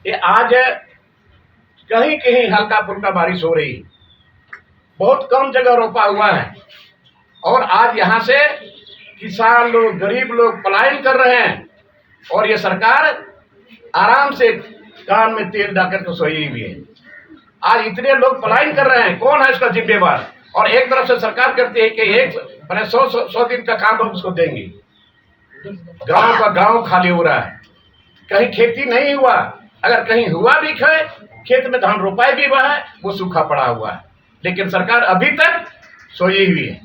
ये आज कहीं कहीं हल्का फुल्का बारिश हो रही, बहुत कम जगह रोपा हुआ है और आज यहाँ से किसान लोग, गरीब लोग पलायन कर रहे हैं और ये सरकार आराम से कान में तेल डालकर तो सोई हुई है। आज इतने लोग पलायन कर रहे हैं, कौन है इसका जिम्मेवार? और एक तरफ से सरकार कहती है कि एक 100 दिन का काम हम उसको देंगे। गांव का गांव खाली हो रहा है, कहीं खेती नहीं हुआ, अगर कहीं हुआ भी खेत में धान रोपाई भी हुआ है, वो सूखा पड़ा हुआ है, लेकिन सरकार अभी तक सोई हुई है।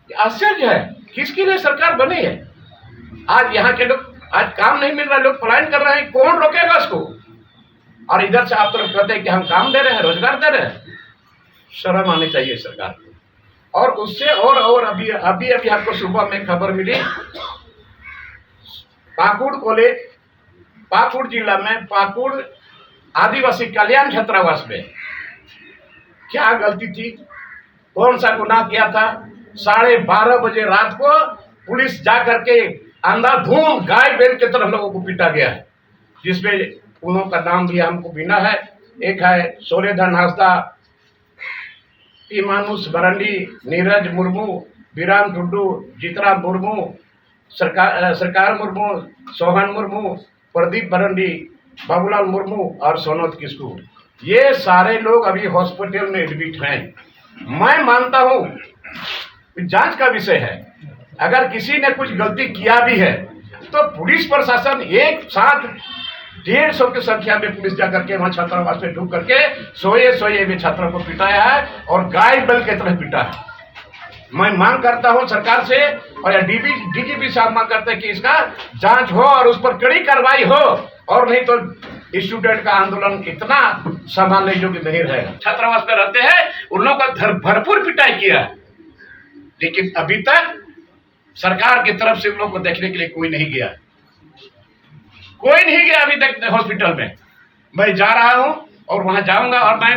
आश्चर्य है, किसके लिए सरकार बनी है? आज यहाँ के लोग, आज काम नहीं मिल रहा, लोग पलायन कर रहे हैं, कौन रोकेगा उसको? और इधर से आप तरफ कहते हैं कि हम काम दे रहे हैं, रोजगार दे रहे हैं। शर्म आनी चाहिए सरकार को। और उससे और अभी आपको सुबह में खबर मिली, पाकुड़ कॉलेज, पाकुड़ जिला में पाकुड़ आदिवासी कल्याण छात्रावास में क्या गलती थी, कौन सा गुनाह किया था? 12:30 बजे रात को पुलिस जा करके अंधाधुंध गाय बैल की तरह लोगों को पीटा गया है, जिसमें उन्हों का नाम भी हमको बिना है। एक है सोलेधन हांसदा, इमानुस बरंडी, नीरज मुर्मू, बीराम टुड्डू, जीतराम मुर्मू, सरकार मुर्मू, सोहन मुर्मू, प्रदीप बरंडी, बाबूलाल मुर्मू और सोनोत किस्कू। ये सारे लोग अभी हॉस्पिटल में एडमिट हैं। मैं मानता हूं जांच का विषय है, अगर किसी ने कुछ गलती किया भी है तो पुलिस प्रशासन एक साथ 150 की संख्या में पुलिस जाकर के वहां छात्रावास में ढूंढ करके सोए में छात्रों को पिटाया है और गाय बैल की तरह पिटा है। मैं मांग करता हूं सरकार से, और डीजीपी साहब मांग करते हैं कि इसका जांच हो और उस पर कड़ी कार्रवाई हो, और नहीं तो स्टूडेंट का आंदोलन इतना संभालने योग्य नहीं रहेगा। छात्रावास में रहते हैं, उन लोगों का भरपूर पिटाई किया, लेकिन अभी तक सरकार की तरफ से उन लोगों को देखने के लिए कोई नहीं गया, कोई नहीं गया अभी तक हॉस्पिटल में। मैं जा रहा हूं और वहां जाऊंगा, और मैं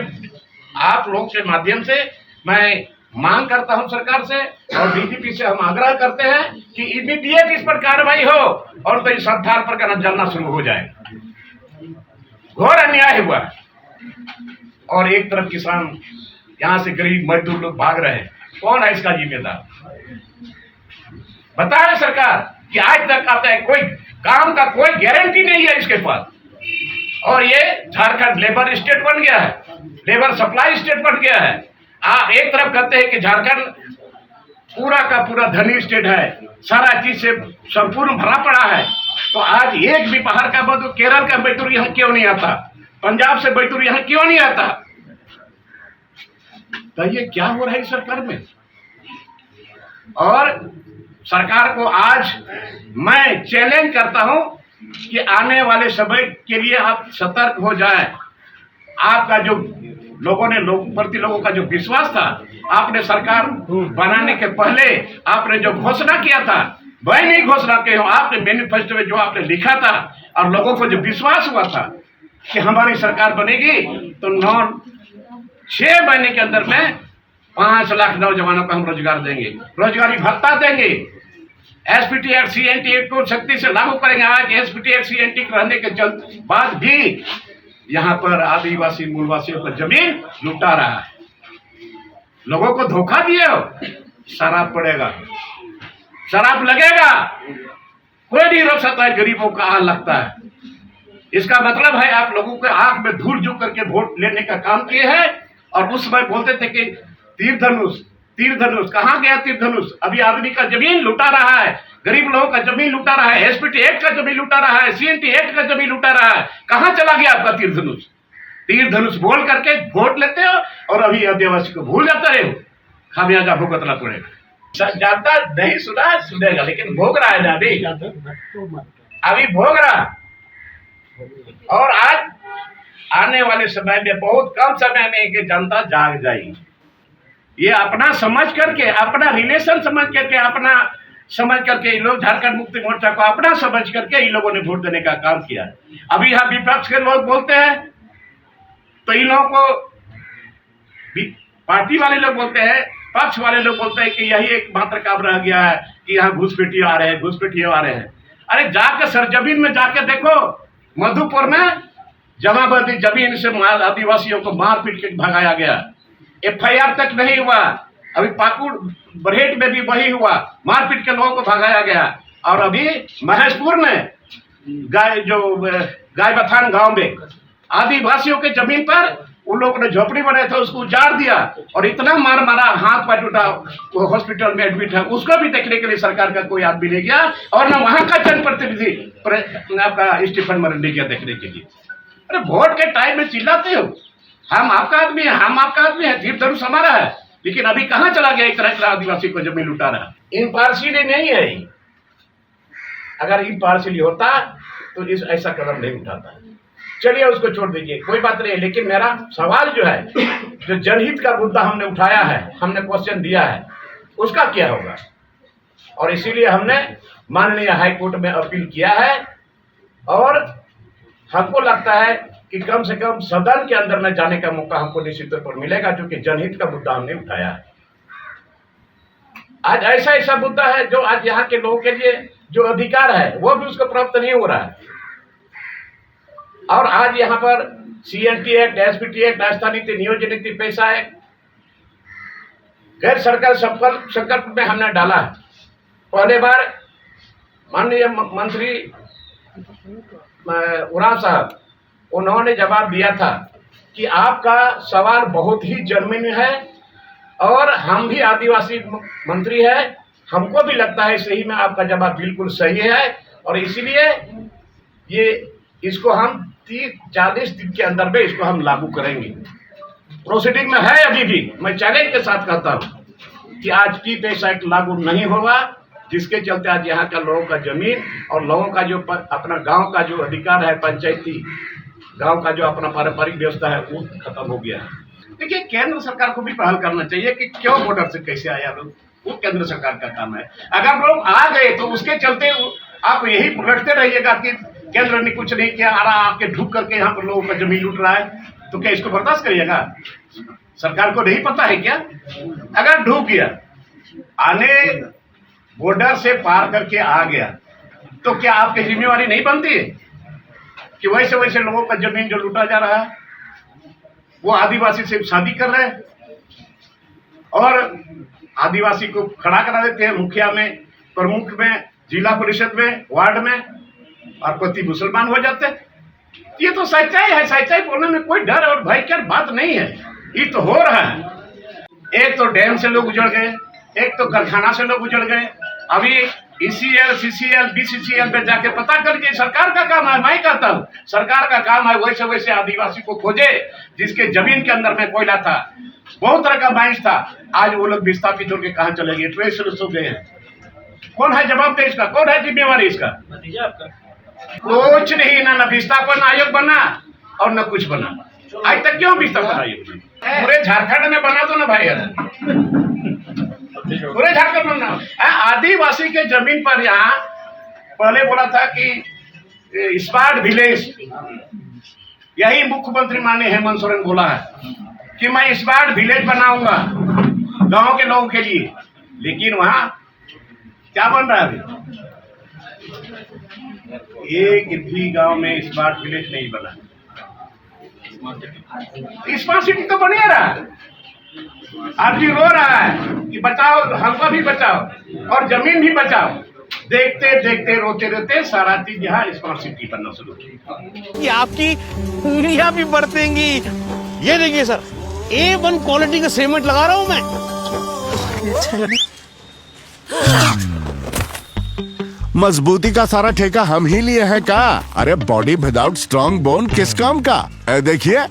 आप लोग के माध्यम से मैं मांग करता हूं सरकार से और डीजीपी से हम आग्रह करते हैं कि इमीडिएट इस पर कार्रवाई हो और तो इस आधार पर का जलना शुरू हो जाए। घोर अन्याय हुआ और एक तरफ किसान, यहां से गरीब मजदूर लोग भाग रहे हैं, कौन है इसका जिम्मेदार? बताए सरकार कि आज तक आता है, कोई काम का कोई गारंटी नहीं है इसके पास, और ये झारखंड लेबर स्टेट बन गया है, लेबर सप्लाई स्टेट बन गया है। आप एक तरफ कहते हैं कि झारखंड पूरा का पूरा धनी स्टेट है, सारा चीज से संपूर्ण भरा पड़ा है, तो आज एक भी बाहर का मजदूर, केरल का मजदूर यहाँ क्यों नहीं आता, पंजाब से मजदूर यहाँ क्यों नहीं आता? तो ये क्या हो रहा है सरकार में? और सरकार को आज मैं चैलेंज करता हूं कि आने वाले समय के लिए आप सतर्क हो जाएं। आपका जो लोगों का जो विश्वास था, आपने सरकार बनाने के पहले आपने जो घोषणा किया था, वही नहीं घोषणा किए हो। आपने मैनिफेस्टो में जो आपने लिखा था और लोगों को जो विश्वास हुआ था कि हमारी सरकार बनेगी तो 6 महीने के अंदर में 5 लाख नौजवानों को हम रोजगार देंगे, रोजगारी भत्ता देंगे, एसपीटी एक्ट सीएनटी एक्ट को सख्ती से लागू करेंगे। आज एसपीटी एक्ट सीएनटी रहने के बाद भी यहाँ पर आदिवासी मूलवासियों का जमीन लुटा रहा है। लोगों को धोखा दिए हो, शराब पड़ेगा, शराब लगेगा, कोई नहीं रोक सकता है। गरीबों का आग लगता है, इसका मतलब है आप लोगों के आंख में धूल झोंक करके वोट लेने का काम किए हैं। और उस समय बोलते थे कि तीर धनुष कहाँ गया? तीर धनुष अभी आदमी का जमीन लुटा रहा है, गरीब लोगों का जमीन लुटा रहा है, एसपीटी एक्ट का जमीन लुटा रहा है, सीएनटी एक्ट का जमीन लुटा रहा है। कहां चला गया आपका तीर धनुष? तीर धनुष बोल करके वोट लेते हो और अभी आदिवासी को भूल जाते हो। खामियाजा भुगतना पड़ेगा। ज्यादा नहीं सुनेगा, लेकिन भोग रहा है ना, अभी भोग रहा। और आज आने वाले समय में, बहुत कम समय में कि जनता जाग जाएगी। ये अपना समझ करके, अपना रिलेशन समझ करके, अपना समझ करके ये लोग झारखंड मुक्ति मोर्चा को अपना समझ करके इन लोगों ने वोट देने का काम किया। अभी यहाँ विपक्ष के लोग बोलते हैं तो इन लोगों को, पार्टी वाले लोग बोलते हैं, पक्ष वाले लोग बोलते हैं कि यही एक मात्र काम रह गया है कि यहाँ घुसपैठिए आ रहे हैं, घुसपैठिए आ रहे हैं। अरे जाके सरजमीन में जाके देखो, मधुपुर में जमाबंदी जमीन से आदिवासियों को मार पीट के भगाया गया। FIR तक नहीं हुआ। अभी पाकुड़ बरहेट में भी वही हुआ, मारपीट के लोगों को भगाया गया। और अभी महेशपुर में गायबथान गांव में आदिवासियों के जमीन पर उन लोगों ने झोपड़ी बनाया था, उसको उजाड़ दिया और इतना मार मारा, हाथ पैर टूटा, वो हॉस्पिटल में एडमिट है। उसको भी देखने के लिए सरकार का कोई आदमी नहीं गया और न वहां का जनप्रतिनिधि आपका स्टीफन मरंडी गया देखने के लिए। अरे वोट के टाइम में चिल्लाते हो, हम आपका आदमी है, हम आपका आदमी है, धीर धनुष हमारा है, लेकिन अभी कहाँ चला गया एक तरह का आदिवासी को जमीन लुटा रहा। इम्पार्शियली नहीं है। अगर इम्पार्शियली होता तो इस ऐसा कदम नहीं उठाता। चलिए उसको छोड़ दीजिए, कोई बात नहीं। लेकिन मेरा सवाल जो है, जो जनहित का मुद्दा हमने उठाया है, हमने क्वेश्चन दिया है, उसका क्या होगा? और इसीलिए हमने माननीय हाई कोर्ट में अपील किया है। और हमको लगता है कि कम से कम सदन के अंदर में जाने का मौका हमको निश्चित तौर पर मिलेगा, क्योंकि जनहित का मुद्दा हमने उठाया है। आज ऐसा मुद्दा है जो आज यहाँ के लोगों के लिए जो अधिकार है वो भी उसको प्राप्त नहीं हो रहा है। और आज यहाँ पर CNT act, SPT act, Rajasthan नीति, नियोजन नीति, पैसा एक्ट, गैर सरकार संकल्प में हमने डाला है। पहले बार माननीय मंत्री उरांव साहब, उन्होंने जवाब दिया था कि आपका सवाल बहुत ही जेन्युइन है और हम भी आदिवासी मंत्री है, हमको भी लगता है सही में आपका जवाब बिल्कुल सही है। और इसलिए इसको हम 30-40 दिन के अंदर में इसको हम लागू करेंगे। प्रोसीडिंग में है अभी भी। मैं चैलेंज के साथ कहता हूँ कि आज की पैसा एक्ट लागू नहीं होगा, जिसके चलते आज यहाँ का लोगों का जमीन और लोगों का जो अपना गांव का जो अधिकार है, पंचायती गांव का जो अपना पारंपरिक व्यवस्था है, वो खत्म हो गया है। देखिए, केंद्र सरकार को भी पहल करना चाहिए कि क्यों बॉर्डर से कैसे आया लोग, वो केंद्र सरकार का काम है। अगर लोग आ गए तो उसके चलते आप यही रटते रहिएगा कि केंद्र ने कुछ नहीं किया, आके ढूक करके यहाँ पर लोगों का जमीन लूट रहा है, तो क्या इसको बर्दाश्त करिएगा? सरकार को नहीं पता है क्या? अगर ढूक गया, आने बॉर्डर से पार करके आ गया, तो क्या आपकी जिम्मेवारी नहीं बनती है कि वैसे वैसे लोगों का जमीन जो लूटा जा रहा है, वो आदिवासी से शादी कर रहे हैं और आदिवासी को खड़ा करा देते हैं मुखिया में, प्रमुख में, जिला परिषद में, वार्ड में, और पति मुसलमान हो जाते हैं। ये तो सच्चाई है। सच्चाई बोलने में कोई डर और भय की बात नहीं है। ये तो हो रहा है। एक तो डैम से लोग उजड़ गए, एक तो कारखाना से लोग उजड़ गए। अभी ECL, CCL, BCCL पे जाके पता करिए। सरकार का काम है, मैं कहता हूँ सरकार का काम है वैसे वैसे आदिवासी को खोजे जिसके जमीन के अंदर में कोयला था, बहुत तरह का माइंस था। आज वो लोग विस्थापित होकर कहाँ चले गए, ट्रेस हो गए हैं। कौन है जवाब दे इसका? कौन है जिम्मेवारी इसका? कुछ नहीं, ना विस्थापन आयोग बना और न कुछ बना। आज तक क्यों विस्थापन आयोग? पूरे झारखंड में बना दो ना भाई, पूरे झारखंड में बना। आदिवासी के जमीन पर यहाँ पहले बोला था कि स्मार्ट विलेज, यही मुख्यमंत्री माननीय हेमंत सोरेन बोला है कि मैं स्मार्ट विलेज बनाऊंगा गांव के लोगों के लिए। लेकिन वहां क्या बन रहा है? अभी एक भी गांव में स्मार्ट विलेज नहीं बना। स्मार्ट सिटी तो बन रहा है। आदमी रो रहा है कि बचाओ, हमको भी बचाओ और जमीन भी बचाओ। देखते देखते रोते रोते सारा चीज यहाँ स्मार्ट सिटी बनना शुरू की। आपकी उंगलियां भी बरतेंगी। ये देखिए सर, A1 क्वालिटी का सीमेंट लगा रहा हूं मैं। मजबूती का सारा ठेका हम ही लिए हैं का? अरे बॉडी विदाउट स्ट्रॉन्ग बोन किस काम का? देखिए,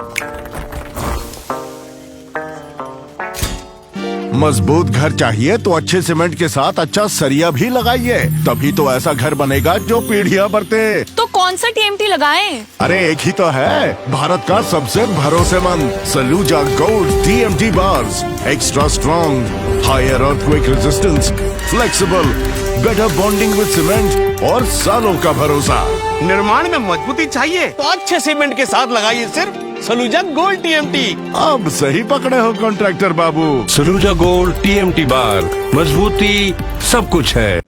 मजबूत घर चाहिए तो अच्छे सीमेंट के साथ अच्छा सरिया भी लगाइए, तभी तो ऐसा घर बनेगा जो पीढ़ियां बरते। तो कौन सा TMT लगाएं? अरे एक ही तो है, भारत का सबसे भरोसेमंद Saluja gold TMT bars. Extra strong, higher earthquake resistance, flexible, better bonding with cement और सालों का भरोसा। निर्माण में मजबूती चाहिए तो अच्छे सीमेंट के साथ लगाइए सिर्फ सलूजा गोल्ड TMT। अब सही पकड़े हो कॉन्ट्रैक्टर बाबू। सलूजा गोल्ड TMT बार, मजबूती सब कुछ है।